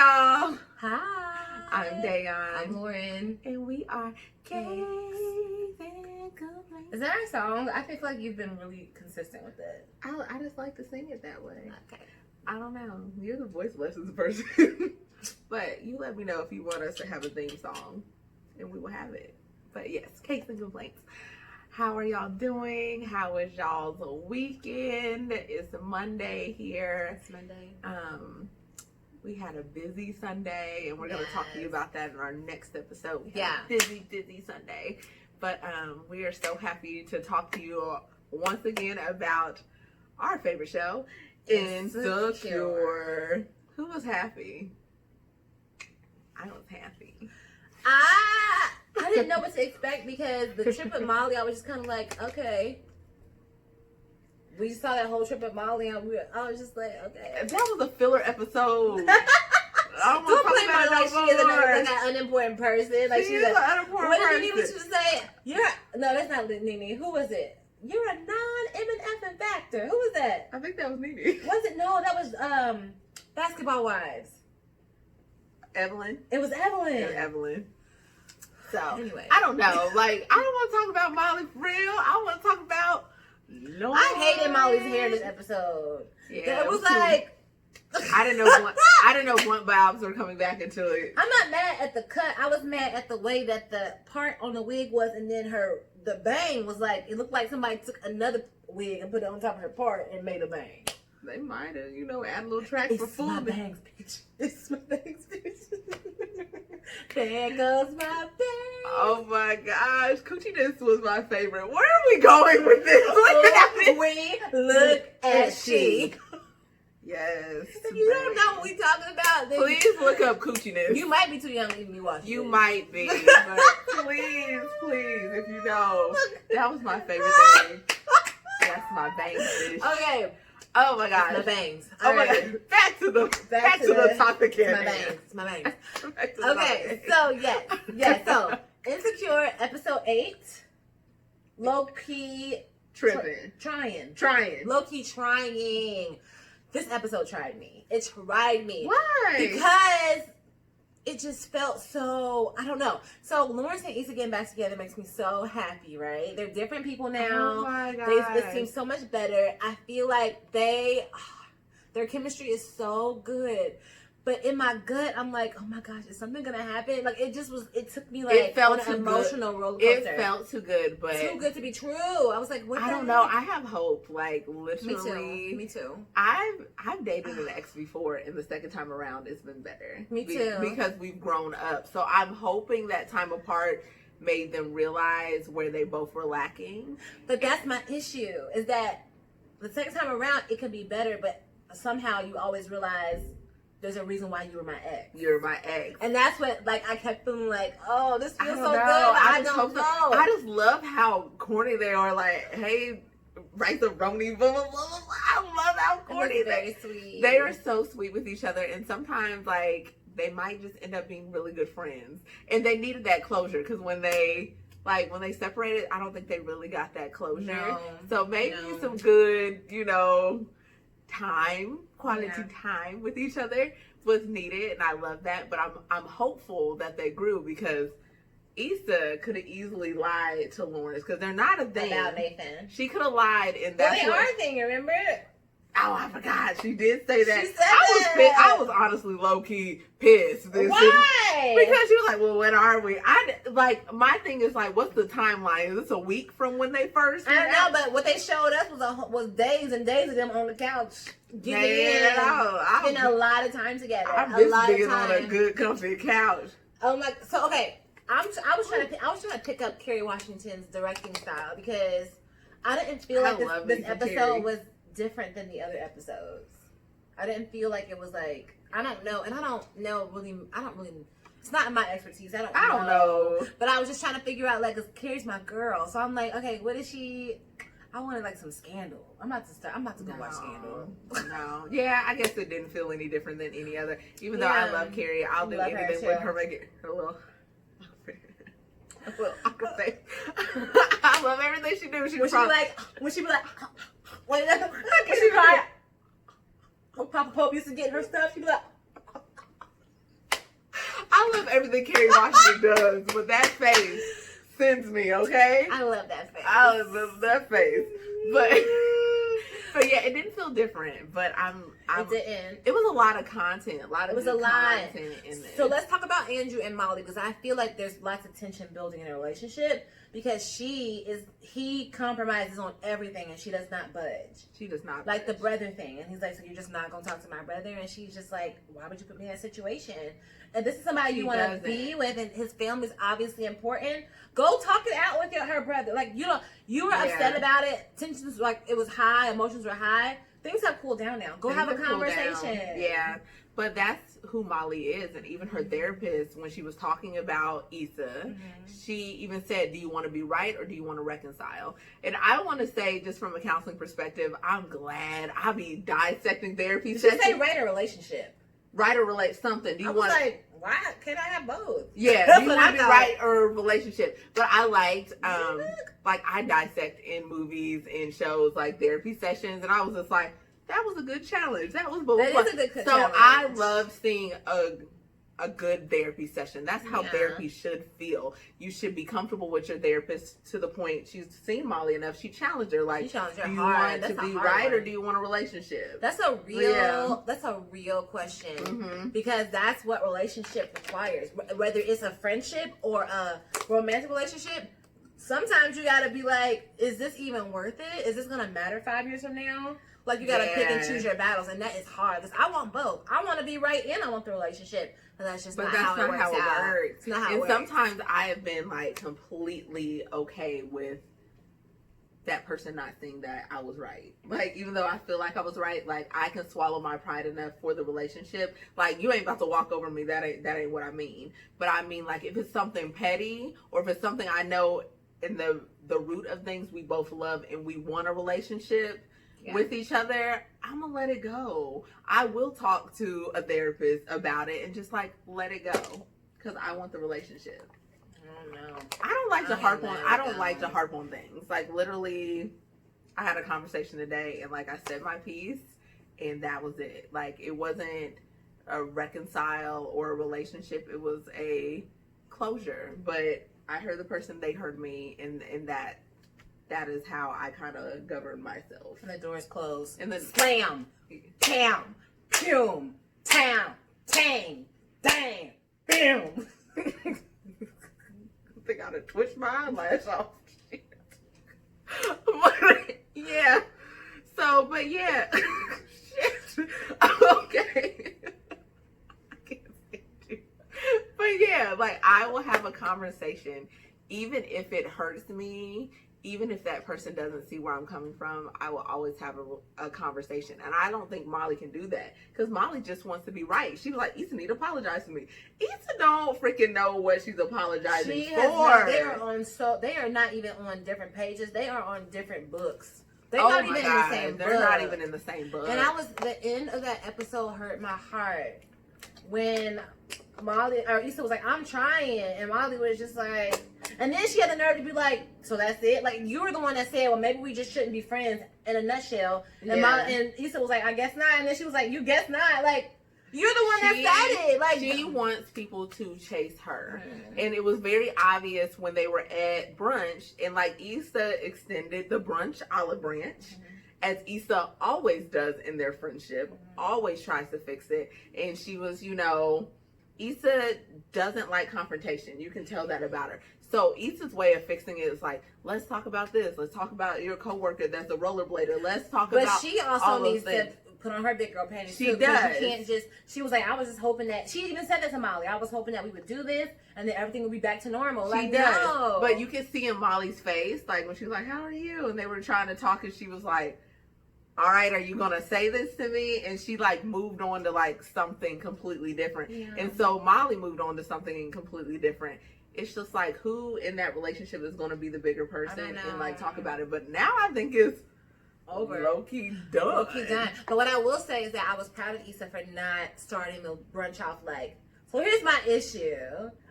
y'all. Hi. I'm Dayahn. I'm Lauren. And we are Cakes and Complaints. Is that our song? I feel like you've been really consistent with it. I just like to sing it that way. Okay. I don't know. You're the voice lessons person. But you let me know if you want us to have a theme song. And we will have it. But yes, Cakes and Complaints. How are y'all doing? How was y'all's weekend? It's Monday here. It's Monday. We had a busy Sunday, and we're going to talk to you about that in our next episode. We had a busy Sunday. But we are so happy to talk to you once again about our favorite show, Insecure. Who was happy? I was happy. I didn't know what to expect because the trip with Molly, I was just kind of like, okay. We saw that whole trip with Molly, and I was just like, okay. That was a filler episode. Don't play Molly like she is an unimportant person. Like she's an unimportant person. What did Nene used to say? No, that's not Nene. Who was it? You're a non-MNF factor. Who was that? I think that was Nene. Was it? No, that was Basketball Wives. Evelyn. It was Evelyn. It was Evelyn. So anyway, I don't know. Like, I don't want to talk about Molly for real. I want to talk about Lauren. I hated Molly's hair this episode. Yeah, it was like I didn't know blunt bobs were coming back until it. I'm not mad at the cut. I was mad at the way that the part on the wig was, and then the bang was like it looked like somebody took another wig and put it on top of her part and made a bang. They might have, add a little track for food. My bangs, bitch. It's my bangs, bitch. There goes my bangs. Oh my gosh, Coochie was my favorite. Where are we going with this? Look at she. Yes. If you don't know what we're talking about, then please look up Coochie. You might be too young to even be watching. You might be, but please, if you know, that was my favorite thing. That's my bangs, bitch. Okay. Oh my god. My bangs. Oh my god. Back to the topic here. My bangs. Okay, so yes. So Insecure episode 8. Low key tripping. Trying. Low key trying. This episode tried me. It tried me. Why? Because it just felt so, I don't know. So Lawrence and Issa getting back together makes me so happy, right? They're different people now. Oh my god. It seems so much better. I feel like their chemistry is so good. But in my gut, I'm like, oh my gosh, is something gonna happen? Like it took me like on an emotional roller coaster. It felt too good, but too good to be true. I was like, what? I don't know. I have hope. Like literally, Me too. I've dated an ex before, and the second time around, it's been better. Me too. Because we've grown up. So I'm hoping that time apart made them realize where they both were lacking. But that's my issue. Is that the second time around it could be better, but somehow you always realize there's a reason why you were my ex. You're my ex. And that's what, like, I kept feeling like, oh, this feels so good. I don't know. I just love how corny they are. Like, hey, write the Roni, blah, blah, blah, blah. I love how corny very sweet. They are so sweet with each other. And sometimes, like, they might just end up being really good friends. And they needed that closure because when they separated, I don't think they really got that closure. No. So maybe some good, quality time with each other was needed, and I love that. But I'm hopeful that they grew because Issa could have easily lied to Lawrence because they're not a thing. About Nathan, she could have lied, and that's they are a thing. Remember? Oh, I forgot. She did say that. She said that. I was honestly low key pissed. Why? Because she was like, "Well, when are we?" My thing is like, what's the timeline? Is this a week from when they first? I don't know, but what they showed us was days and days of them on the couch getting a lot of time together. I miss being on a good, comfy couch. Oh my! So okay, I was trying to pick up Kerry Washington's directing style because I didn't feel like this episode was different than the other episodes. I didn't feel like it was like, I don't know, and I don't really, it's not my expertise. I don't know. But I was just trying to figure out, like, cause Carrie's my girl, so I'm like, okay, what is she? I wanted like some Scandal. I'm about to go watch Scandal. No, yeah, I guess it didn't feel any different than any other. Even though I love Carrie, I'll do anything with her making her little awkward face. I love everything she do. When she be like. When she like, when Papa Pope used to get her stuff, she'd be like, I love everything Kerry Washington does, but that face sends me, okay? I love that face. I love that face. But yeah, it didn't feel different. But it didn't. It was a lot of content. It was a lot in this. So let's talk about Andrew and Molly, because I feel like there's lots of tension building in a relationship, because he compromises on everything and she does not budge. She does not like budge. The brother thing, and he's like, so you're just not gonna talk to my brother? And she's just like, why would you put me in that situation? And this is somebody you want to be with, and his family's obviously important. Go talk it out with her brother. Like, you know, you were upset about it. Tensions, like, it was high. Emotions were high. Things have cooled down now. Go have a conversation. Yeah. But that's who Molly is. And even her therapist, when she was talking about Issa, she even said, do you want to be right or do you want to reconcile? And I want to say, just from a counseling perspective, I'm glad I'll be dissecting therapy sessions. She say right or relationship. Right or relate something. Do you want like, why can't I have both? Yeah, do you want to be right or relationship? But I liked, like, I dissect in movies and shows, like, therapy sessions, and I was just like, that was a good challenge. That was fun. Is a good challenge. So I love seeing a good therapy session. That's how therapy should feel. You should be comfortable with your therapist to the point she's seen Molly enough. She challenged her, like, do you want to be right or do you want a relationship? That's a real question, because that's what relationship requires. Whether it's a friendship or a romantic relationship, sometimes you gotta be like, is this even worth it? Is this gonna matter 5 years from now? Like, you gotta pick and choose your battles, and that is hard, because I want both. I want to be right and I want the relationship, but that's just not how it works. It's not how it works. And sometimes I have been, like, completely okay with that person not seeing that I was right. Like, even though I feel like I was right, like, I can swallow my pride enough for the relationship. Like, you ain't about to walk over me. That ain't what I mean. But I mean, like, if it's something petty, or if it's something I know in the root of things we both love and we want a relationship with each other, I'm gonna let it go. I will talk to a therapist about it and just, like, let it go, because I want the relationship. I don't know. I don't like to harp on things. Like, literally, I had a conversation today and, like, I said my piece and that was it. Like, it wasn't a reconcile or a relationship. It was a closure. But I heard the person, they heard me, and that is how I kind of govern myself. And the door's closed. And then slam, tam, pum, tam, tang, dang, boom. I gotta twitch my eyelash off. But yeah. So, but yeah. Shit. Okay. I can't say it. But yeah, like, I will have a conversation, even if it hurts me. Even if that person doesn't see where I'm coming from, I will always have a conversation. And I don't think Molly can do that, because Molly just wants to be right. She was like, Issa need to apologize to me. Issa don't freaking know what she's apologizing for. They are not even on different pages. They are on different books. They're not even in the same book. They're not even in the same book. And the end of that episode hurt my heart when Molly or Issa was like, I'm trying, and Molly was just like, and then she had the nerve to be like, so that's it? Like, you were the one that said, well, maybe we just shouldn't be friends, in a nutshell. And and Issa was like, I guess not. And then she was like, you guess not? Like, you're the one that said it. Like, she wants people to chase her. And it was very obvious when they were at brunch, and, like, Issa extended the brunch olive branch, as Issa always does in their friendship, always tries to fix it. And she was, Issa doesn't like confrontation. You can tell that about her. So Issa's way of fixing it is like, let's talk about this. Let's talk about your coworker that's a rollerblader. Let's talk about. But she also needs to put on her big girl panties. She does. You can't just. She was like, I was just hoping that. She even said that to Molly. I was hoping that we would do this and then everything would be back to normal. She does. No. But you can see in Molly's face, like, when she was like, how are you? And they were trying to talk, and she was like, all right, are you going to say this to me? And she, like, moved on to, like, something completely different. Yeah. And so Molly moved on to something completely different. It's just like, who in that relationship is going to be the bigger person and, like, talk about it? But now I think it's over. Low-key done. Low-key done. But what I will say is that I was proud of Issa for not starting the brunch off like, so here's my issue.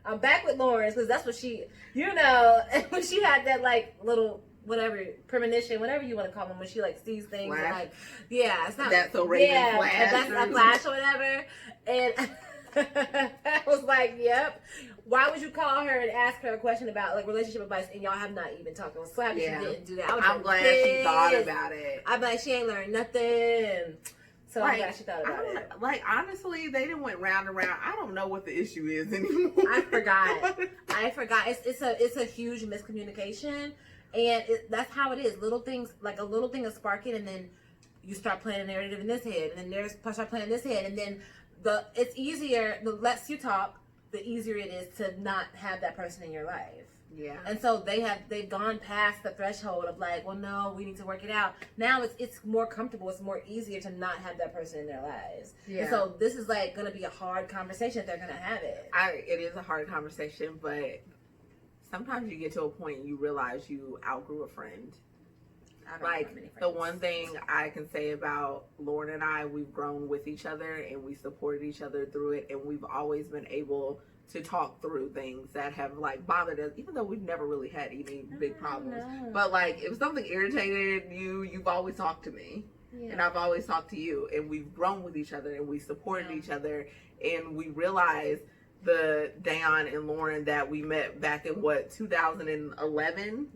I'm back with Lawrence, because that's what she, when she had that, like, little, whatever, premonition, whatever you want to call them, when she, like, sees things, and, like, it's not. That's a Raven flash. That's a flash or whatever. And I was like, yep. Why would you call her and ask her a question about like relationship advice and y'all have not even talked? I was so happy she didn't do that. I'm glad she thought about it. I'm like, she ain't learned nothing. So I'm glad she thought about it. Like, honestly, they done went round and round. I don't know what the issue is anymore. I forgot. It's a huge miscommunication. And that's how it is. Little things, like a little thing is sparking, and then you start playing a narrative in this head, and then start playing in this head, and then it's easier, the less you talk, the easier it is to not have that person in your life. Yeah. And so they've gone past the threshold of like, well, no, we need to work it out. Now it's more comfortable. It's more easier to not have that person in their lives. Yeah. And so this is like going to be a hard conversation if they're going to have it. It is a hard conversation, but sometimes you get to a point and you realize you outgrew a friend. Like, the one thing I can say about Lauren and I, we've grown with each other and we supported each other through it, and we've always been able to talk through things that have like bothered us, even though we've never really had any big problems. But like, if something irritated you, you've always talked to me. Yeah. And I've always talked to you, and we've grown with each other and we supported each other, and we realized the Dayahn and Lauren that we met back in 2011,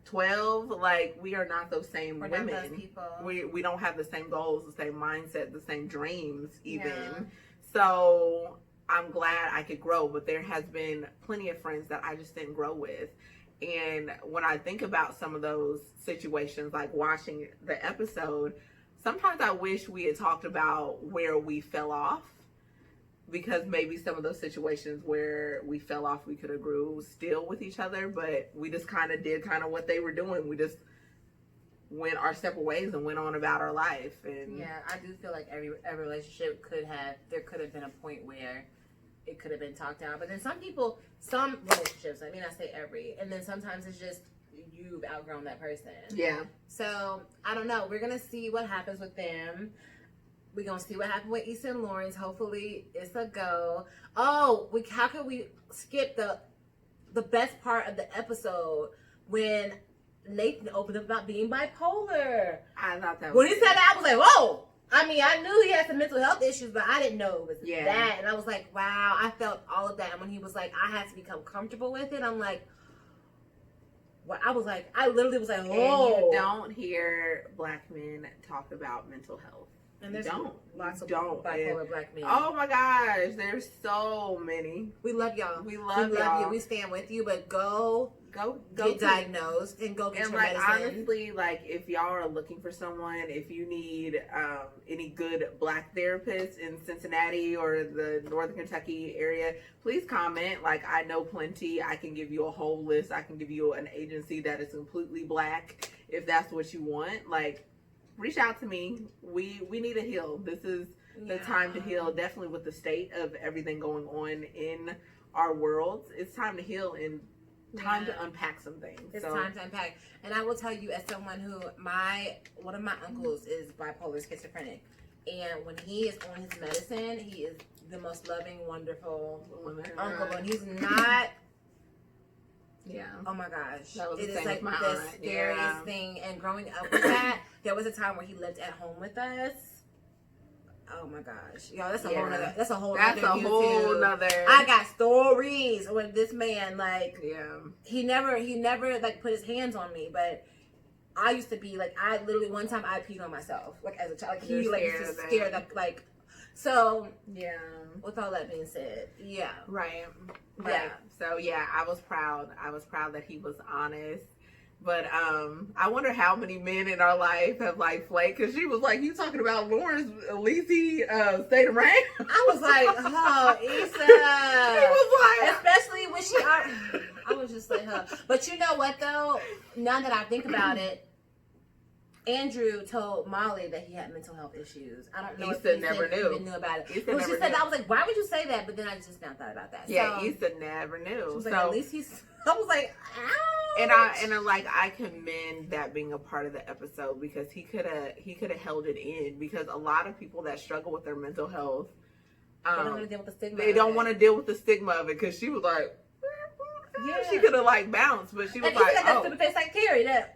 12, like, we are not those same women. Not those people. We don't have the same goals, the same mindset, the same dreams even. So I'm glad I could grow, but there has been plenty of friends that I just didn't grow with. And when I think about some of those situations, like watching the episode, sometimes I wish we had talked about where we fell off, because maybe some of those situations where we fell off, we could have grew still with each other, but we just kind of did what they were doing. We just went our separate ways and went on about our life. And yeah, I do feel like every relationship there could have been a point where it could have been talked out. But then some relationships, I mean, I say every, and then sometimes it's just you've outgrown that person. Yeah. So I don't know. We're gonna see what happens with them. We're going to see what happened with Issa and Lawrence. Hopefully, it's a go. Oh, how could we skip the best part of the episode when Nathan opened up about being bipolar? I thought that was... When he said that, I was like, whoa! I mean, I knew he had some mental health issues, but I didn't know it was that. And I was like, wow, I felt all of that. And when he was like, I had to become comfortable with it, I'm like... Well, I literally was like, oh. And you don't hear Black men talk about mental health. And there's lots of bipolar Black men. Oh my gosh, there's so many. We love y'all. We love you. We stand with you, but go get diagnosed and go get your medicine. Honestly, like, if y'all are looking for someone, if you need any good Black therapists in Cincinnati or the Northern Kentucky area, please comment. Like, I know plenty. I can give you a whole list. I can give you an agency that is completely Black if that's what you want. Like, reach out to me. We need to heal. This is the time to heal. Definitely with the state of everything going on in our worlds, it's time to heal and time to unpack some things. It's time to unpack. And I will tell you, as someone who one of my uncles is bipolar schizophrenic, and when he is on his medicine, he is the most loving, wonderful uncle. When he's not. Yeah. Oh my gosh. It is like the scariest thing. And growing up with that, there was a time where he lived at home with us. Oh my gosh. Y'all, that's a whole nother. That's a whole nother. I got stories with this man. Like, he never like put his hands on me, but I used to be like, I literally one time I peed on myself, like as a child. Like, he used to scare the like. So with all that being said, right. So I was proud. I was proud that he was honest. But I wonder how many men in our life have like flaked, because she was like, you talking about Lawrence, at least he stayed around. I was like, oh, Issa. He was like, especially when I was just like, huh. But you know what though? Now that I think about it, Andrew told Molly that he had mental health issues. I don't know if Issa never knew about it. She said that. I was like, why would you say that? But then I just now thought about that. Yeah, Issa never knew. She was like, at least he's. I was like, ouch. And I commend that being a part of the episode, because he could have held it in, because a lot of people that struggle with their mental health, they don't want to deal with the stigma. They don't want to deal with the stigma of it, because she was like, she could have like bounced, but she was like, that stupid face like Carrie that.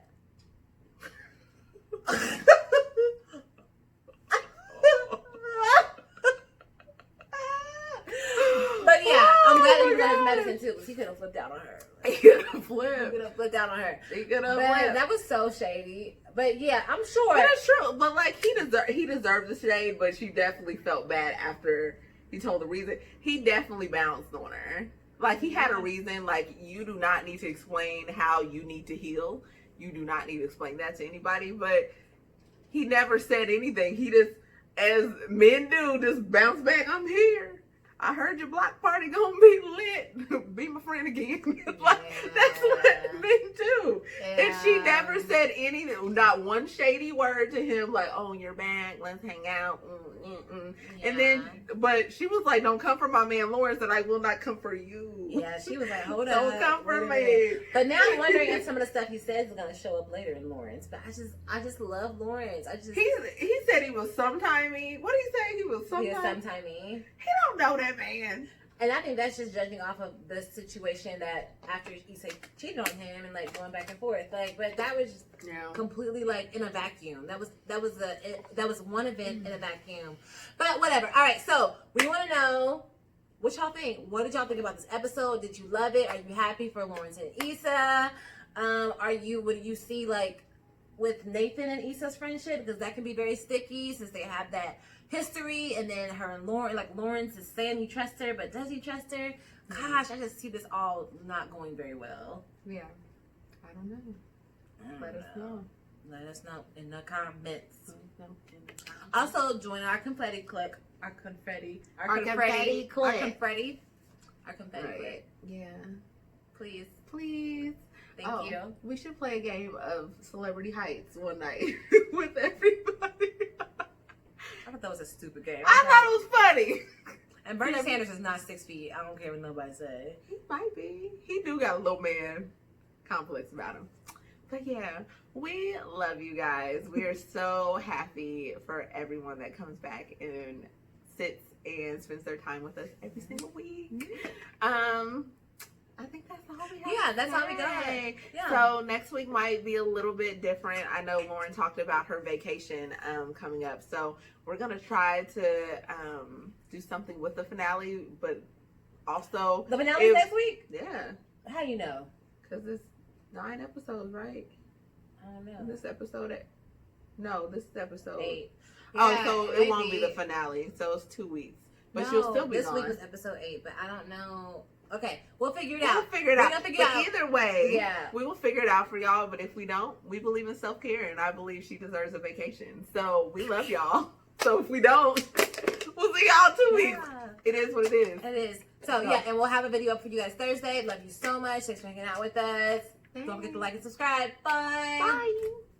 But yeah, had his medicine too, because he could have flipped out on her. He could have flipped. He could have flipped out on her. He could have flipped. flipped. That was so shady. But yeah, I'm sure. But that's true. But like he deserved the shade, but she definitely felt bad after he told the reason. He definitely bounced on her. Like he had a reason. Like you do not need to explain how you need to heal. You do not need to explain that to anybody. But he never said anything. He just, as men do, just bounce back. I'm here. I heard your block party gonna be lit. Be my friend again. Like, that's what men do. Yeah. And she never said anything, not one shady word to him, like, oh, you're back, let's hang out. Yeah. And then, but she was like, don't come for my man Lawrence, and I will not come for you. Yeah, she was like, hold on. Don't come for me. But now I'm wondering if some of the stuff he says is gonna show up later in Lawrence. But I just love Lawrence. He said he was sometimey. What did he say? He was sometimey. He don't know that man. And I think that's just judging off of the situation that after Issa cheated on him and like going back and forth. Like, but that was just completely like in a vacuum. That was one event in a vacuum. But whatever. All right, so we want to know what y'all think. What did y'all think about this episode? Did you love it? Are you happy for Lawrence and Issa? What do you see like with Nathan and Issa's friendship? Because that can be very sticky since they have that history, and then her and Lauren, like Lawrence is saying he trusts her, but does he trust her? Gosh, I just see this all not going very well. Yeah, I don't know. Let us know. Let us know in the comments. Also, join our confetti click. Our confetti click. Yeah. Please. Thank you. We should play a game of Celebrity Heights one night with everybody. I thought that was a stupid game. I thought it was funny. And Bernie Sanders is not 6 feet. I don't care what nobody say. He might be. He do got a little man complex about him. But yeah, we love you guys. We are so happy for everyone that comes back and sits and spends their time with us every single week. I think that's all we have. Yeah, that's all we got. Yeah. So next week might be a little bit different. I know Lauren talked about her vacation coming up. So we're going to try to do something with the finale, but also... The finale next week? Yeah. How you know? Because it's 9 episodes, right? I don't know. This is episode 8. Oh, so it won't be the finale. So it's 2 weeks. But she'll still be this gone. week was episode 8, but I don't know... Okay, we'll figure it out. We'll figure it out. Either way, we will figure it out for y'all. But if we don't, we believe in self-care, and I believe she deserves a vacation. So we love y'all. So if we don't, we'll see y'all 2 weeks. It is what it is. It is. So yeah, and we'll have a video up for you guys Thursday. Love you so much. Thanks for hanging out with us. Thanks. Don't forget to like and subscribe. Bye. Bye.